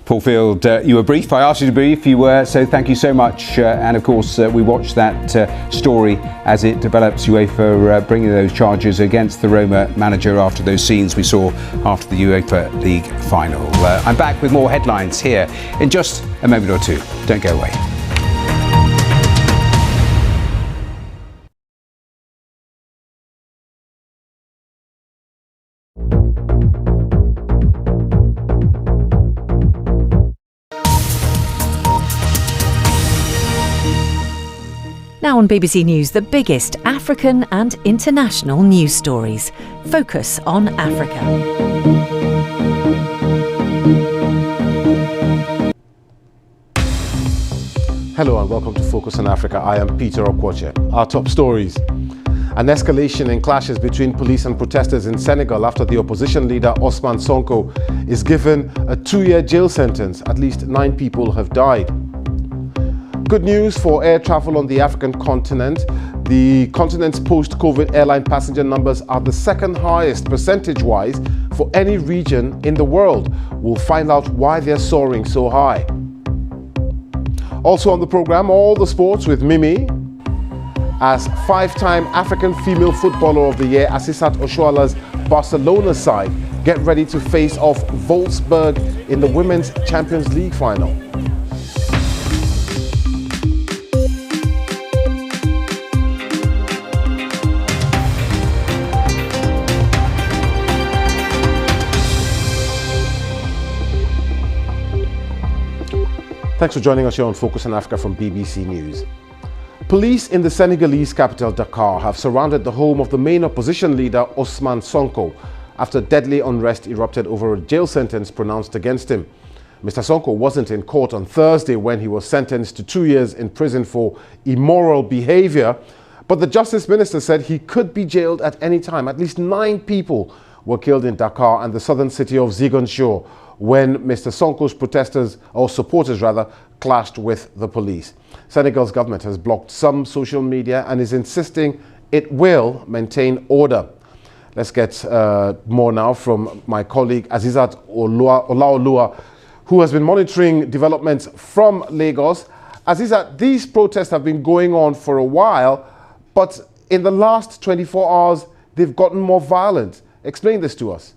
Paul Field, you were brief. I asked you to brief. You were, so thank you so much. And of course, we watched that story as it develops. UEFA bringing those charges against the Roma manager after those scenes we saw after the UEFA League final. I'm back with more headlines here in just a moment or two. Don't go away. Now on BBC News, the biggest African and international news stories. Focus on Africa. Hello and welcome to Focus on Africa. I am Peter Okwoche. Our top stories. An escalation in clashes between police and protesters in Senegal after the opposition leader Ousmane Sonko is given a 2-year jail sentence. At least 9 people have died. Good news for air travel on the African continent. The continent's post-COVID airline passenger numbers are the second highest percentage-wise for any region in the world. We'll find out why they're soaring so high. Also on the program, all the sports with Mimi. As 5-time African Female Footballer of the Year, Asisat Oshoala's Barcelona side get ready to face off Wolfsburg in the Women's Champions League final. Thanks for joining us here on Focus on Africa from BBC News. Police in the Senegalese capital Dakar have surrounded the home of the main opposition leader Ousmane Sonko after deadly unrest erupted over a jail sentence pronounced against him. Mr. Sonko wasn't in court on Thursday when he was sentenced to 2 years in prison for immoral behavior, but the Justice Minister said he could be jailed at any time. At least 9 people were killed in Dakar and the southern city of Ziguinchor when Mr. Sonko's protesters, or supporters rather, clashed with the police. Senegal's government has blocked some social media and is insisting it will maintain order. Let's get more now from my colleague Azizat Olaoluwa, who has been monitoring developments from Lagos. Azizat, these protests have been going on for a while, but in the last 24 hours, they've gotten more violent. Explain this to us.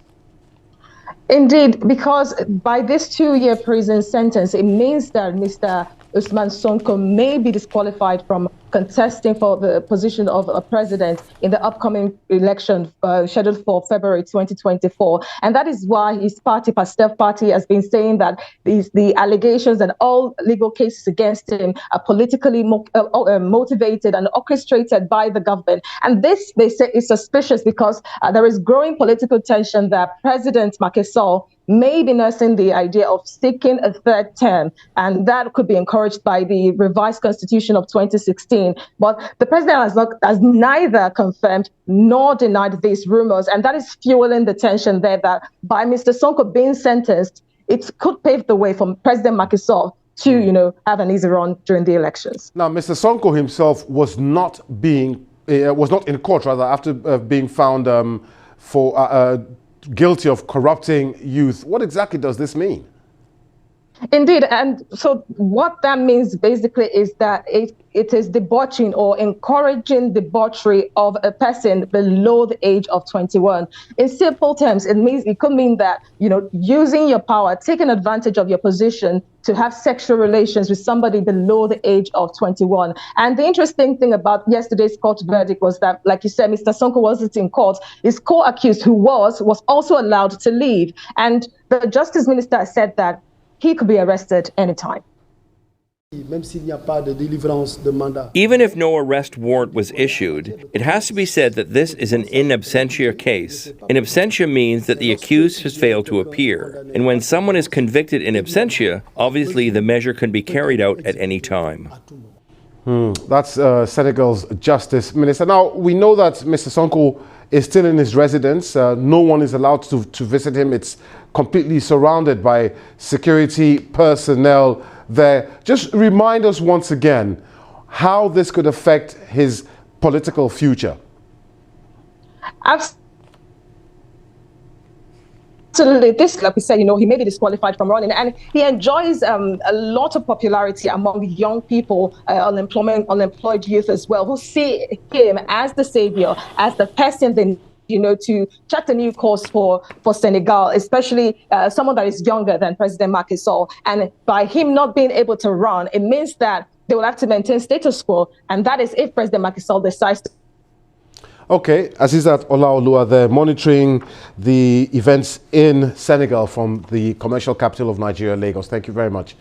Indeed, because by this 2-year prison sentence, it means that Mr. Ousmane Sonko may be disqualified from contesting for the position of a president in the upcoming election scheduled for February 2024. And that is why his party, Pastef Party, has been saying that the allegations and all legal cases against him are politically motivated and orchestrated by the government. And this, they say, is suspicious because there is growing political tension that President Macky Sall may be nursing the idea of seeking a third term, and that could be encouraged by the revised constitution of 2016. But the president has neither confirmed nor denied these rumors, and that is fueling the tension there that by Mr. Sonko being sentenced, it could pave the way for President Macky Sall to, have an easy run during the elections. Now, Mr. Sonko himself was not in court rather after being found guilty of corrupting youth. What exactly does this mean? Indeed, and so what that means basically is that it is debauching or encouraging debauchery of a person below the age of 21. In simple terms, it could mean that, using your power, taking advantage of your position to have sexual relations with somebody below the age of 21. And the interesting thing about yesterday's court verdict was that, like you said, Mr. Sonko wasn't in court. His co-accused, who was also allowed to leave. And the Justice Minister said that he could be arrested anytime. Even if no arrest warrant was issued, it has to be said that this is an in absentia case. In absentia means that the accused has failed to appear. And when someone is convicted in absentia, obviously the measure can be carried out at any time. That's Senegal's Justice Minister. Now, we know that Mr. Sonko is still in his residence. No one is allowed to visit him. It's completely surrounded by security personnel there. Just remind us once again how this could affect his political future. Absolutely. This, like we said, he may be disqualified from running, and he enjoys a lot of popularity among young people, unemployed youth as well, who see him as the savior, as the person they to chart a new course for Senegal, especially someone that is younger than President Macky Sall. And by him not being able to run, it means that they will have to maintain status quo, and that is if President Macky Sall decides to. Okay, Azizat Olaoluwa there, monitoring the events in Senegal from the commercial capital of Nigeria, Lagos. Thank you very much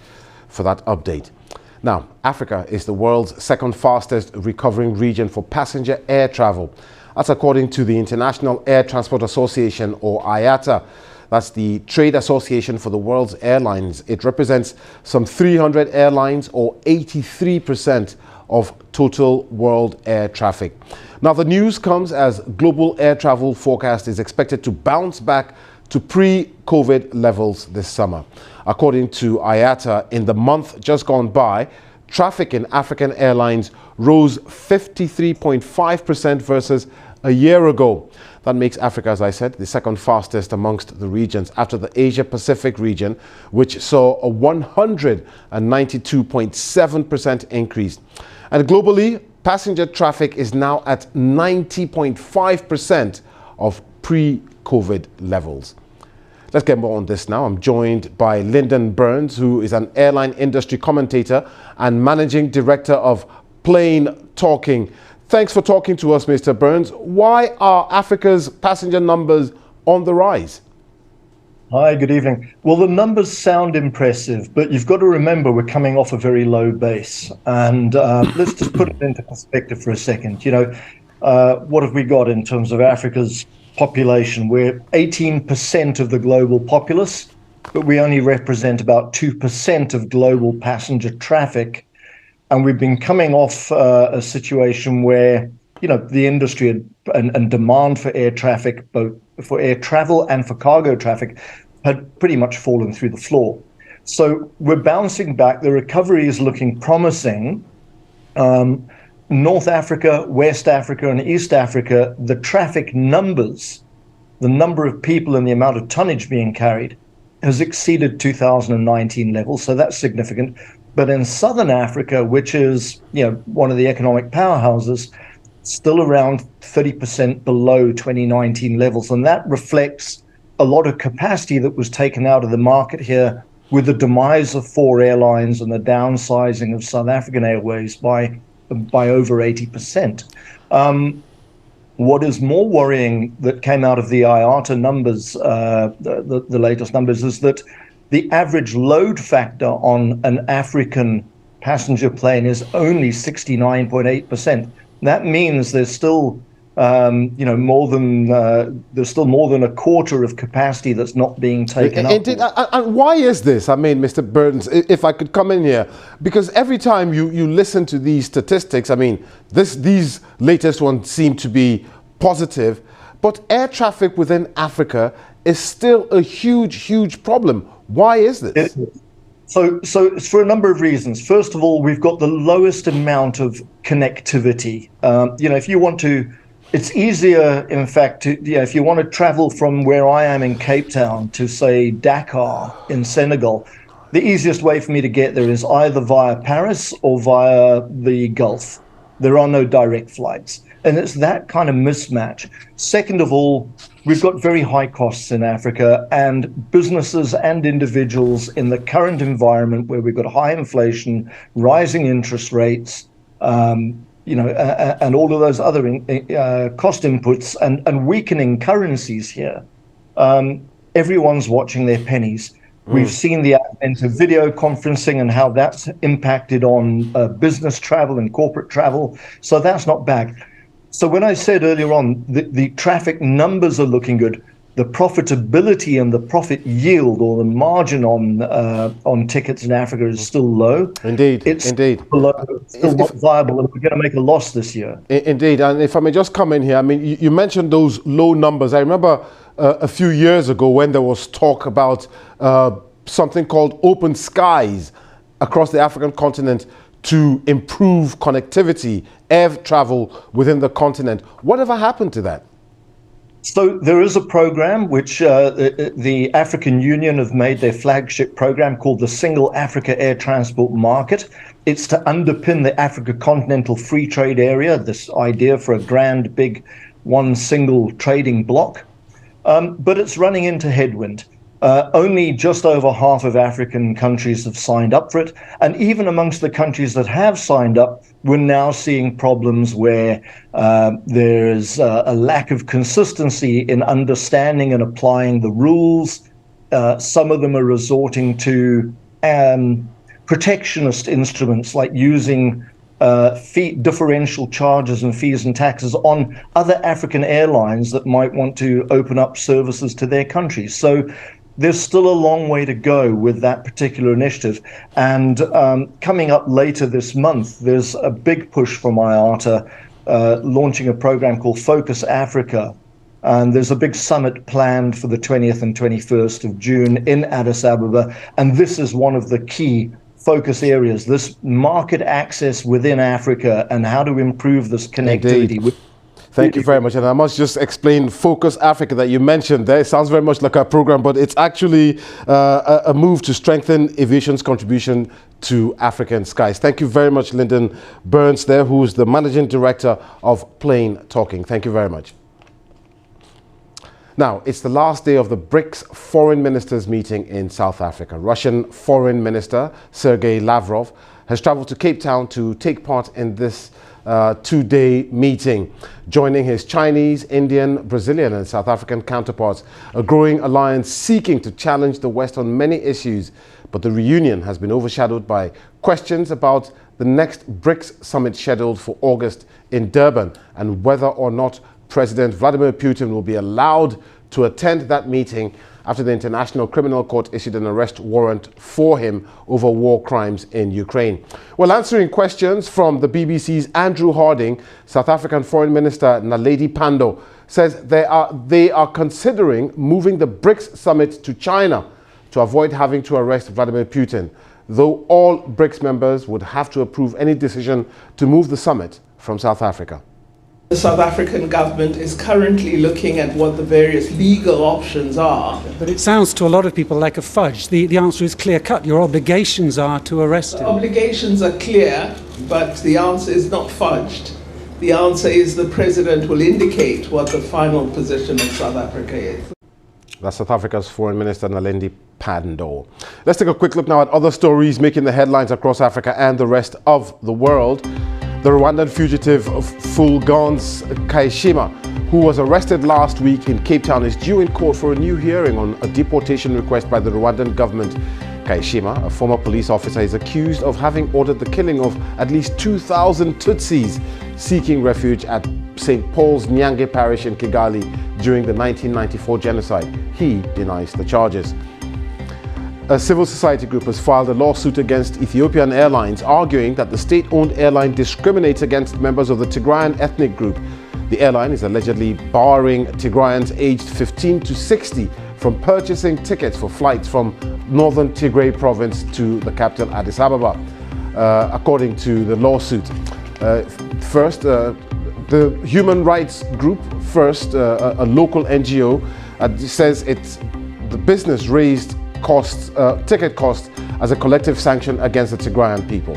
for that update. Now, Africa is the world's second fastest recovering region for passenger air travel. That's according to the International Air Transport Association, or IATA. That's the trade association for the world's airlines. It represents some 300 airlines, or 83% of total world air traffic. Now, the news comes as global air travel forecast is expected to bounce back to pre-COVID levels this summer. According to IATA, in the month just gone by, traffic in African airlines rose 53.5% versus a year ago. That makes Africa, as I said, the second fastest amongst the regions after the Asia Pacific region, which saw a 192.7% increase. And globally, passenger traffic is now at 90.5% of pre-COVID levels. Let's get more on this now. I'm joined by Lyndon Burns, who is an airline industry commentator and managing director of Plane Talking. Thanks for talking to us, Mr. Burns. Why are Africa's passenger numbers on the rise? Hi, good evening. Well, the numbers sound impressive, but you've got to remember we're coming off a very low base. And let's just put it into perspective for a second. What have we got in terms of Africa's population? We're 18% of the global populace, but we only represent about 2% of global passenger traffic. And we've been coming off a situation where, the industry and demand for air traffic, both for air travel and for cargo traffic, had pretty much fallen through the floor. So we're bouncing back. The recovery is looking promising. North Africa, West Africa, and East Africa, the traffic numbers, the number of people and the amount of tonnage being carried has exceeded 2019 levels. So that's significant. But in Southern Africa, which is one of the economic powerhouses, still around 30% below 2019 levels. And that reflects a lot of capacity that was taken out of the market here with the demise of 4 airlines and the downsizing of South African Airways by over 80%. What is more worrying that came out of the IATA numbers, the latest numbers, is that the average load factor on an African passenger plane is only 69.8%. That means there's still, more than a quarter of capacity that's not being taken up. Indeed. And why is this? I mean, Mr. Burns, if I could come in here, because every time you listen to these statistics, I mean, these latest ones seem to be positive, but air traffic within Africa is still a huge problem. Why is this? So it's for a number of reasons. First of all, we've got the lowest amount of connectivity. If you want to, it's easier, in fact, if you want to travel from where I am in Cape Town to, say, Dakar in Senegal, the easiest way for me to get there is either via Paris or via the Gulf. There are no direct flights. And it's that kind of mismatch. Second of all, we've got very high costs in Africa, and businesses and individuals in the current environment where we've got high inflation, rising interest rates, and all of those other cost inputs and weakening currencies here. Everyone's watching their pennies. We've seen the advent of video conferencing and how that's impacted on business travel and corporate travel. So that's not bad. So when I said earlier on, the traffic numbers are looking good, the profitability and the profit yield or the margin on tickets in Africa is still low. Indeed, it's indeed. Still not viable, and we're going to make a loss this year. Indeed, and if I may just come in here, I mean, you mentioned those low numbers. I remember a few years ago when there was talk about something called open skies across the African continent to improve connectivity, air travel within the continent. Whatever happened to that? So there is a program which the African Union have made their flagship program called the Single Africa Air Transport Market. It's to underpin the Africa Continental Free Trade Area, this idea for a grand, big, one single trading bloc. But it's running into headwind. Only just over half of African countries have signed up for it. And even amongst the countries that have signed up, we're now seeing problems where there's a lack of consistency in understanding and applying the rules. Some of them are resorting to protectionist instruments like using differential charges and fees and taxes on other African airlines that might want to open up services to their countries. So there's still a long way to go with that particular initiative. And coming up later this month, there's a big push from IATA launching a program called Focus Africa. And there's a big summit planned for the 20th and 21st of June in Addis Ababa. And this is one of the key focus areas, this market access within Africa and how to improve this connectivity. Thank you very much. And I must just explain Focus Africa that you mentioned there. It sounds very much like a program, but it's actually a move to strengthen aviation's contribution to African skies. Thank you very much, Lyndon Burns there, who is the Managing Director of Plain Talking. Thank you very much. Now, it's the last day of the BRICS foreign ministers meeting in South Africa. Russian Foreign Minister Sergei Lavrov has traveled to Cape Town to take part in this two-day meeting, joining his Chinese, Indian, Brazilian and South African counterparts, a growing alliance seeking to challenge the West on many issues. But the reunion has been overshadowed by questions about the next BRICS summit scheduled for August in Durban and whether or not President Vladimir Putin will be allowed to attend that meeting after the International Criminal Court issued an arrest warrant for him over war crimes in Ukraine. Well, answering questions from the BBC's Andrew Harding, South African Foreign Minister Naledi Pandor says they are considering moving the BRICS summit to China to avoid having to arrest Vladimir Putin, though all BRICS members would have to approve any decision to move the summit from South Africa. The South African government is currently looking at what the various legal options are. But it sounds to a lot of people like a fudge. The answer is clear-cut. Your obligations are to arrest him. The obligations are clear, but the answer is not fudged. The answer is the president will indicate what the final position of South Africa is. That's South Africa's Foreign Minister Naledi Pandor. Let's take a quick look now at other stories making the headlines across Africa and the rest of the world. The Rwandan fugitive Fulgence Kayishema, who was arrested last week in Cape Town, is due in court for a new hearing on a deportation request by the Rwandan government. Kayishema, a former police officer, is accused of having ordered the killing of at least 2,000 Tutsis seeking refuge at St. Paul's Nyange parish in Kigali during the 1994 genocide. He denies the charges. A civil society group has filed a lawsuit against Ethiopian Airlines, arguing that the state-owned airline discriminates against members of the Tigrayan ethnic group. The airline is allegedly barring Tigrayans aged 15 to 60 from purchasing tickets for flights from northern Tigray province to the capital Addis Ababa, according to the lawsuit. First, the human rights group, First, a local NGO, says the business raised ticket costs as a collective sanction against the Tigrayan people.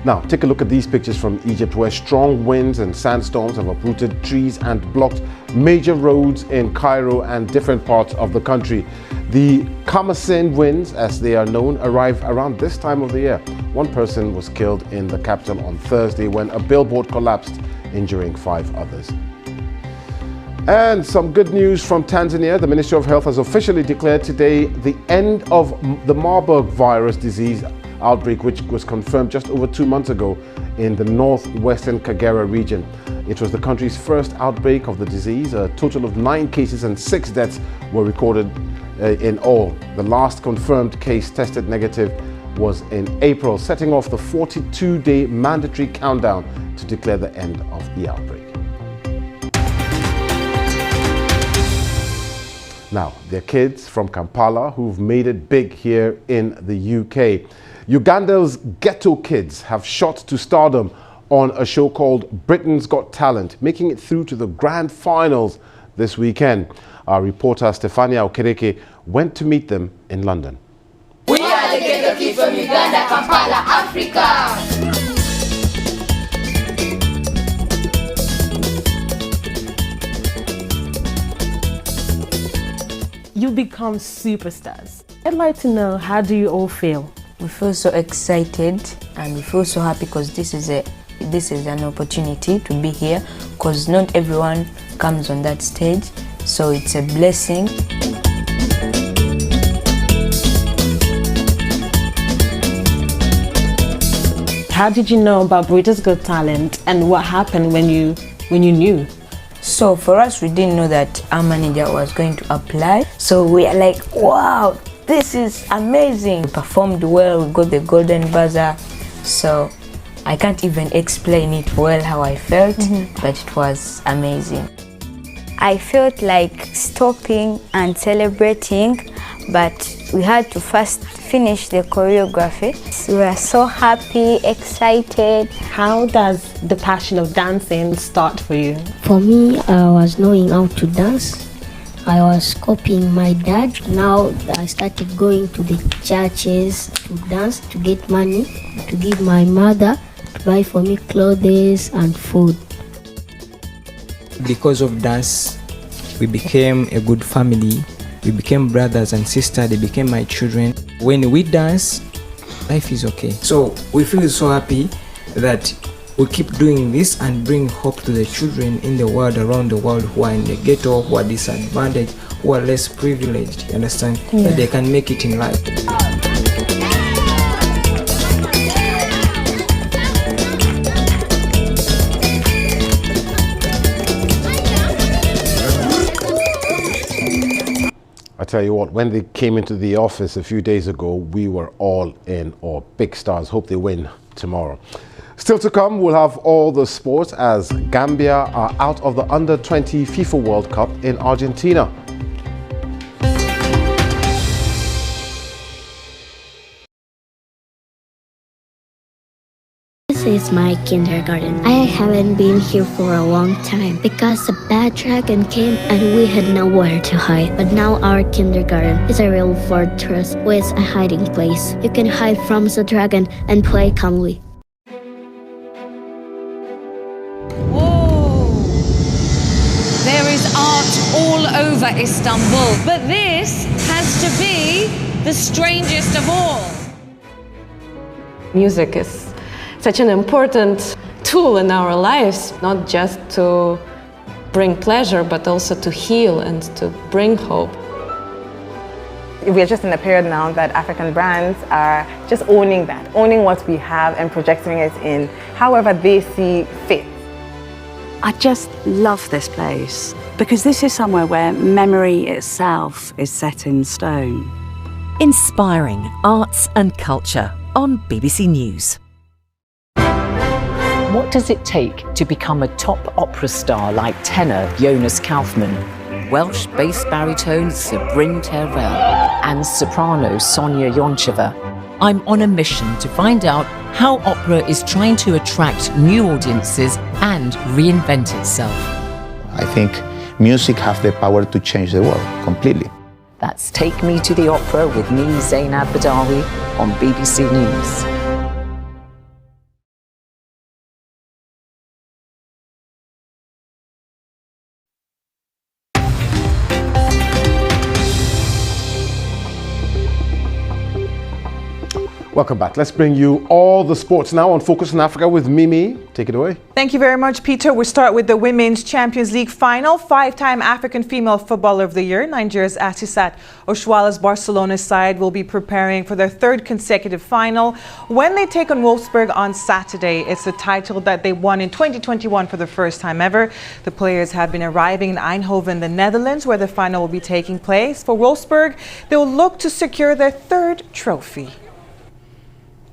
Now, take a look at these pictures from Egypt, where strong winds and sandstorms have uprooted trees and blocked major roads in Cairo and different parts of the country. The Kamasin winds, as they are known, arrive around this time of the year. One person was killed in the capital on Thursday when a billboard collapsed, injuring 5 others. And some good news from Tanzania. The Ministry of Health has officially declared today the end of the Marburg virus disease outbreak, which was confirmed just over 2 months ago in the northwestern Kagera region. It was the country's first outbreak of the disease. A total of 9 cases and 6 deaths were recorded in all. The last confirmed case tested negative was in April, setting off the 42-day mandatory countdown to declare the end of the outbreak. Now, they're kids from Kampala who've made it big here in the UK. Uganda's ghetto kids have shot to stardom on a show called Britain's Got Talent, making it through to the grand finals this weekend. Our reporter Stefania Okereke went to meet them in London. We are the Ghetto Kids from Uganda, Kampala, Africa. You become superstars. I'd like to know, how do you all feel? We feel so excited and we feel so happy because this is an opportunity to be here, because not everyone comes on that stage, so it's a blessing. How did you know about Britain's Got Talent, and what happened when you knew? So for us, we didn't know that our manager was going to apply, so we are like, wow, this is amazing. We performed well, we got the golden buzzer, so I can't even explain it well how I felt, but it was amazing. I felt like stopping and celebrating, but we had to first finish the choreography. We were so happy, excited. How does the passion of dancing start for you? For me, I was knowing how to dance. I was copying my dad. Now I started going to the churches to dance, to get money, to give my mother, to buy for me clothes and food. Because of dance, we became a good family. We became brothers and sisters. They became my children. When we dance, life is okay. So we feel so happy that we keep doing this and bring hope to the children in the world, around the world, who are in the ghetto, who are disadvantaged, who are less privileged, you understand? Yeah. That they can make it in life. I tell you what, when they came into the office a few days ago, we were all in awe. Big stars. Hope they win tomorrow. Still to come, we'll have all the sports as Gambia are out of the Under-20 FIFA World Cup in Argentina. This is my kindergarten. I haven't been here for a long time because a bad dragon came and we had nowhere to hide. But now our kindergarten is a real fortress with a hiding place. You can hide from the dragon and play calmly. Whoa! There is art all over Istanbul, but this has to be the strangest of all. Music is such an important tool in our lives, not just to bring pleasure, but also to heal and to bring hope. We're just in a period now that African brands are just owning that, owning what we have and projecting it in however they see fit. I just love this place because this is somewhere where memory itself is set in stone. Inspiring arts and culture on BBC News. What does it take to become a top opera star like tenor Jonas Kaufmann, Welsh bass baritone Sabrin Tervel, and soprano Sonia Yoncheva? I'm on a mission to find out how opera is trying to attract new audiences and reinvent itself. I think music has the power to change the world completely. That's Take Me to the Opera with me, Zainab Badawi, on BBC News. Welcome back. Let's bring you all the sports now on Focus on Africa with Mimi. Take it away. Thank you very much, Peter. We start with the Women's Champions League final. Five-time African Female Footballer of the Year, Nigeria's Asisat Oshuala's Barcelona side will be preparing for their third consecutive final when they take on Wolfsburg on Saturday. It's the title that they won in 2021 for the first time ever. The players have been arriving in Eindhoven, the Netherlands, where the final will be taking place. For Wolfsburg, they will look to secure their third trophy.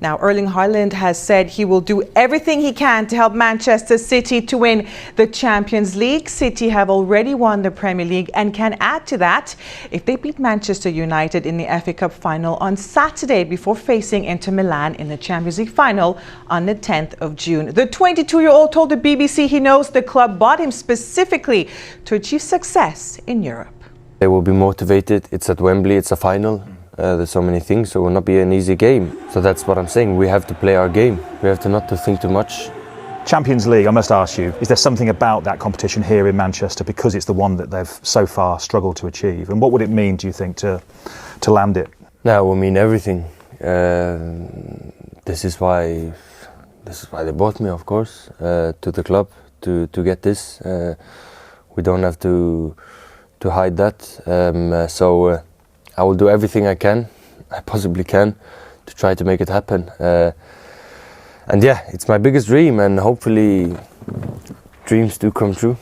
Now, Erling Haaland has said he will do everything he can to help Manchester City to win the Champions League. City have already won the Premier League and can add to that if they beat Manchester United in the FA Cup final on Saturday before facing Inter Milan in the Champions League final on the 10th of June. The 22-year-old told the BBC he knows the club bought him specifically to achieve success in Europe. They will be motivated. It's at Wembley, it's a final. There's so many things, so it will not be an easy game. So that's what I'm saying. We have to play our game. We have to not to think too much. Champions League, I must ask you, is there something about that competition here in Manchester because it's the one that they've so far struggled to achieve? And what would it mean, do you think, to land it? No, it will mean everything. This is why they bought me, of course, to the club to get this. We don't have to hide that. So I will do everything I possibly can, to try to make it happen. And yeah, it's my biggest dream, and hopefully dreams do come true.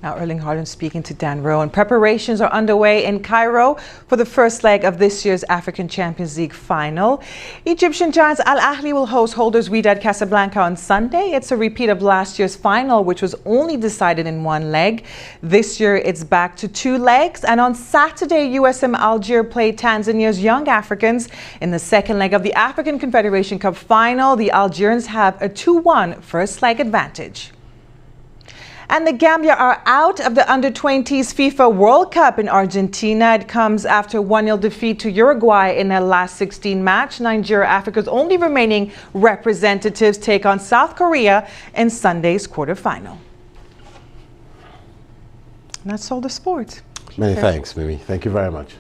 Now, Erling Haaland speaking to Dan Rowe. Preparations are underway in Cairo for the first leg of this year's African Champions League final. Egyptian giants Al Ahly will host holders Wydad Casablanca on Sunday. It's a repeat of last year's final, which was only decided in one leg. This year, it's back to 2 legs. And on Saturday, USM Algier played Tanzania's Young Africans in the second leg of the African Confederation Cup final. The Algerians have a 2-1 first leg advantage. And the Gambia are out of the Under-20s FIFA World Cup in Argentina. It comes after a 1-0 defeat to Uruguay in their last 16 match. Nigeria, Africa's only remaining representatives, take on South Korea in Sunday's quarterfinal. And that's all the sport. Many thanks, Mimi. Thank you very much.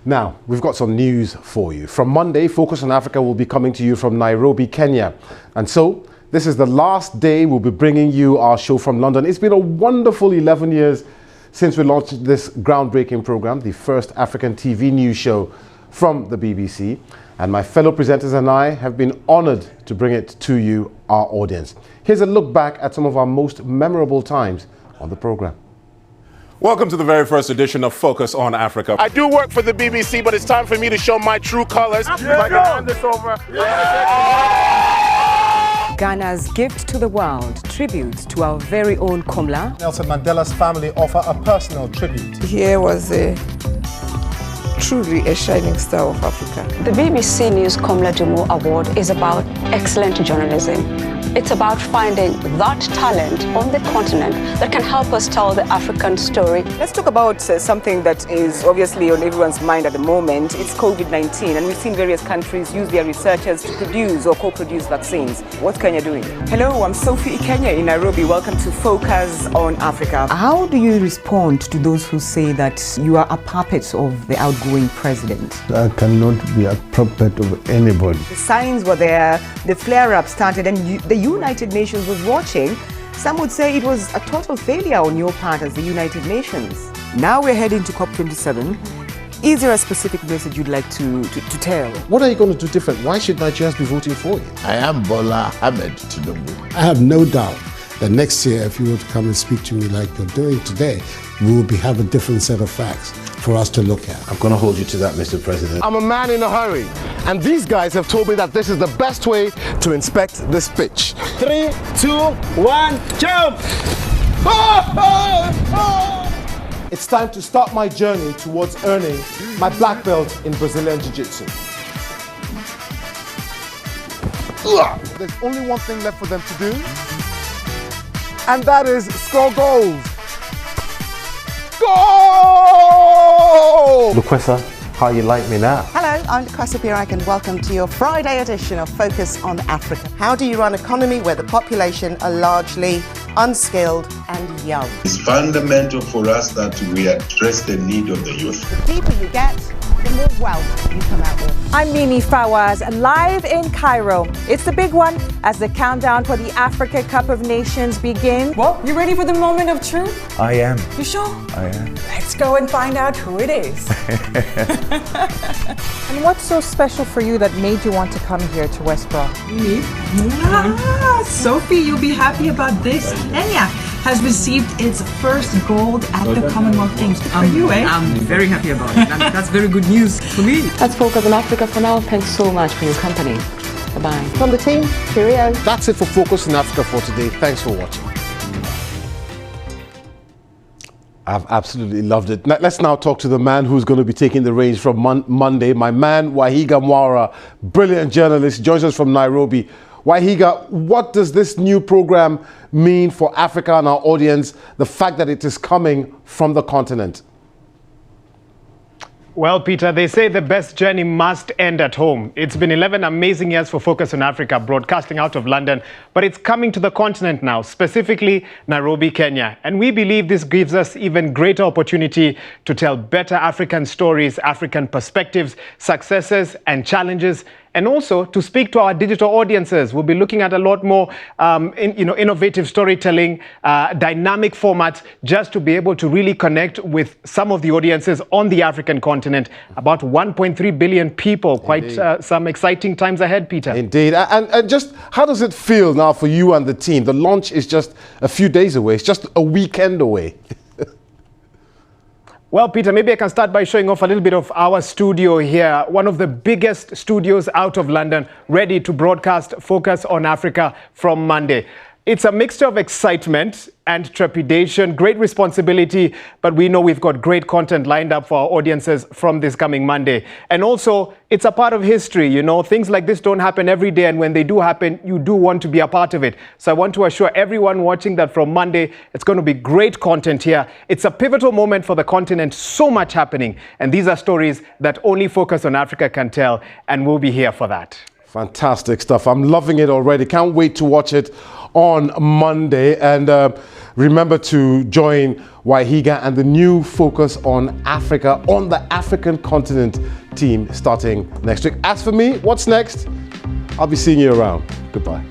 Now, we've got some news for you. From Monday, Focus on Africa will be coming to you from Nairobi, Kenya. And so, this is the last day we'll be bringing you our show from London. It's been a wonderful 11 years since we launched this groundbreaking program, the first African TV news show from the BBC. And my fellow presenters and I have been honored to bring it to you, our audience. Here's a look back at some of our most memorable times on the program. Welcome to the very first edition of Focus on Africa. I do work for the BBC, but it's time for me to show my true colors. If I can hand this over. Ghana's gift to the world, tribute to our very own Komla. Nelson Mandela's family offer a personal tribute. Here was truly a shining star of Africa. The BBC News Komla Dumo Award is about excellent journalism. It's about finding that talent on the continent that can help us tell the African story. Let's talk about something that is obviously on everyone's mind at the moment. It's COVID-19, and we've seen various countries use their researchers to produce or co-produce vaccines. What's Kenya doing? Hello, I'm Sophie Ikenya in Nairobi. Welcome to Focus on Africa. How do you respond to those who say that you are a puppet of the outgoing president? I cannot be a puppet of anybody. The signs were there, the flare-up started, and the United Nations was watching. Some would say it was a total failure on your part as the United Nations. Now we're heading to COP27. Is there a specific message you'd like to tell? What are you going to do different? Why should Nigerians be voting for you? I am Bola Ahmed Tinubu. I have no doubt that next year, if you were to come and speak to me like you're doing today, we will have a different set of facts for us to look at. I'm going to hold you to that, Mr. President. I'm a man in a hurry, and these guys have told me that this is the best way to inspect this pitch. 3, 2, 1, jump! It's time to start my journey towards earning my black belt in Brazilian Jiu-Jitsu. There's only one thing left for them to do, and that is score goals. Goal! Lukwesa, how you like me now? Hello, I'm Lukwesa Pirak, and welcome to your Friday edition of Focus on Africa. How do you run an economy where the population are largely unskilled and young? It's fundamental for us that we address the need of the youth. The people you get, the more wealth you come out with. I'm Mimi Fawaz, live in Cairo. It's the big one as the countdown for the Africa Cup of Nations begins. Well, you ready for the moment of truth? I am. You sure? I am. Let's go and find out who it is. And what's so special for you that made you want to come here to Westboro? Me? Sophie, you'll be happy about this. Kenya has received its first gold at the Commonwealth Games. For you, eh? I'm very happy about it. That's very good news for me. Let's focus on Africa for now. Thanks so much for your company. Bye-bye. From the team, cheerio. That's it for Focus on Africa for today. Thanks for watching. I've absolutely loved it. Let's now talk to the man who's going to be taking the reins from Monday. My man, Wahiga Mwara, brilliant journalist, joins us from Nairobi. Wahiga, what does this new program mean for Africa and our audience, the fact that it is coming from the continent? Well, Peter, they say the best journey must end at home. It's been 11 amazing years for Focus on Africa, broadcasting out of London, but it's coming to the continent now, specifically Nairobi, Kenya. And we believe this gives us even greater opportunity to tell better African stories, African perspectives, successes and challenges, and also to speak to our digital audiences. We'll be looking at a lot more innovative storytelling, dynamic formats, just to be able to really connect with some of the audiences on the African continent. About 1.3 billion people. Quite some exciting times ahead, Peter. Indeed. And just how does it feel now for you and the team? The launch is just a few days away. It's just a weekend away. Well, Peter, maybe I can start by showing off a little bit of our studio here. One of the biggest studios out of London, ready to broadcast Focus on Africa from Monday. It's a mixture of excitement and trepidation, great responsibility, but we know we've got great content lined up for our audiences from this coming Monday. And also, it's a part of history, you know, things like this don't happen every day, and when they do happen, you do want to be a part of it. So I want to assure everyone watching that from Monday, it's going to be great content here. It's a pivotal moment for the continent, so much happening, and these are stories that only Focus on Africa can tell, and we'll be here for that. Fantastic stuff. I'm loving it already. Can't wait to watch it on Monday. And remember to join Wahiga and the new Focus on Africa on the African continent team starting next week. As for me, what's next? I'll be seeing you around. Goodbye.